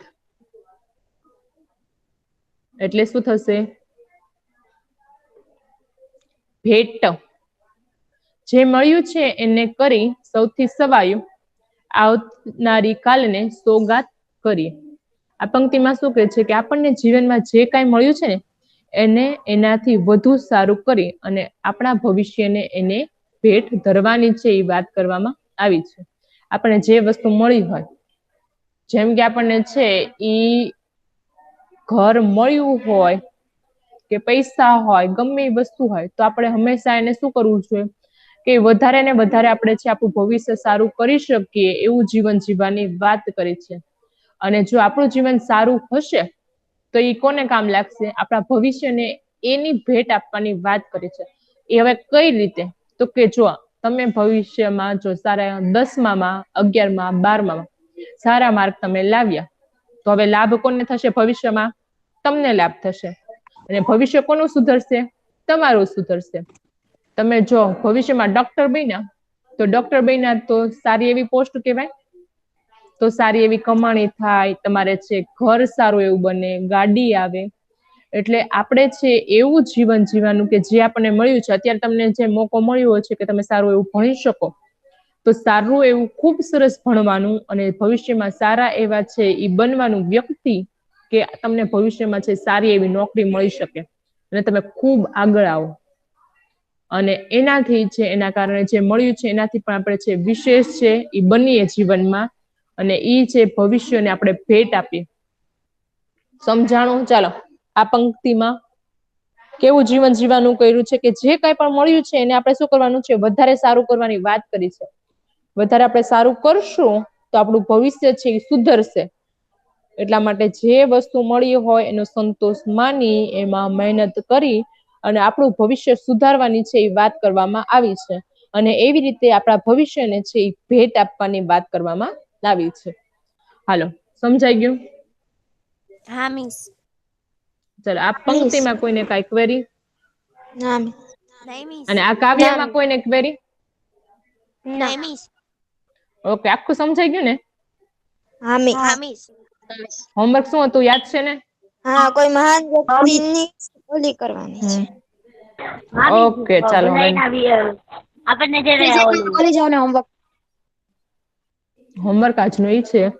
એટલે શું થશે? ભેટ. જે મળ્યું છે એને કરી સૌથી સવાયું આવનારી કાલને સોગાત કરીએ. આ પંક્તિમાં શું કહે છે કે આપણને જીવનમાં જે કાંઈ મળ્યું છે ને એને એનાથી વધુ સારું કરી અને આપણા ભવિષ્યને એને ભેટ ધરવાની છે એ વાત કરવામાં આવી છે. આપણને જે વસ્તુ મળી હોય, જેમ કે આપણને છે ઈ ઘર મળ્યું હોય કે પૈસા હોય, ગમે એ વસ્તુ હોય તો આપણે હંમેશા એને શું કરવું જોઈએ કે વધારે ને વધારે આપણે છે આપણું ભવિષ્ય સારું કરી શકીએ એવું જીવન જીવવાની વાત કરી છે. અને જો આપણું જીવન સારું હશે તો એ કોને કામ લાગશે? આપણા ભવિષ્યને એની ભેટ આપવાની વાત કરી છે. એ હવે કઈ રીતે? તો કે જો તમે ભવિષ્યમાં જો સારા 10માં, 11માં, 12માં સારા માર્ક તમે લાવ્યા તો હવે લાભ કોને થશે? ભવિષ્યમાં તમને લાભ થશે. અને ભવિષ્ય કોનું સુધરશે? તમારું સુધરશે. તમે જો ભવિષ્યમાં ડોક્ટર બન્યા તો ડોક્ટર બન્યા તો સારી એવી પોસ્ટ કહેવાય, તો સારી એવી કમાણી થાય, તમારે છે ઘર સારું એવું બને, ગાડી આવે. એટલે આપણે છે એવું જીવન જીવવાનું કે જે આપણને મળ્યું છે. અત્યારે તમને જે મોકો મળ્યો છે કે તમે સારું એવું ભણી શકો તો સારું એવું ખૂબ સરસ ભણવાનું અને ભવિષ્યમાં સારા એવા છે એ બનવાનું વ્યક્તિ કે તમને ભવિષ્યમાં છે સારી એવી નોકરી મળી શકે અને તમે ખૂબ આગળ આવો. અને એનાથી છે એના કારણે જે મળ્યું છે એનાથી પણ આપણે છે વિશેષ છે એ બનીએ જીવનમાં અને ઈ છે ભવિષ્યને આપણે ભેટ આપીએ. સમજાણું? ચાલો આ પંક્તિમાં કેવું જીવન જીવવાનું કર્યું છે કે જે કઈ પણ મળ્યું છે એને આપણે શું કરવાનું છે, વધારે સારું કરવાની વાત કરી છે. વધારે આપણે સારું કરશું તો આપણું ભવિષ્ય છે એ સુધરશે. એટલા માટે જે વસ્તુ મળી હોય એનો સંતોષ માની એમાં મહેનત કરી અને આપણું ભવિષ્ય સુધારવાની છે એ વાત કરવામાં આવી છે. અને એવી રીતે આપણા ભવિષ્યને છે એ ભેટ આપવાની વાત કરવામાં આવી છે. હાલો, સમજાઈ ગયું? હા મિસ. ચાલો, આ મિસ પંક્તિમાં કોઈને કઈ ક્વેરી? ના મિસ. નહીં મિસ. અને આ ના કાવ્યમાં કોઈને ક્વેરી? ના નહીં મિસ. ઓકે, આખું સમજાઈ ગયું ને? હા મિસ. હા મિસ. હોમવર્ક શું હતું, યાદ છે ને? હા, કોઈ મહાન વ્યક્તિની ઓલી કરવાની છે. ઓકે, ચાલો હવે આપણને જયારે ઓલું કરી જાવ ને હોમવર્ક. હોમવર્ક આજનું ઈ છે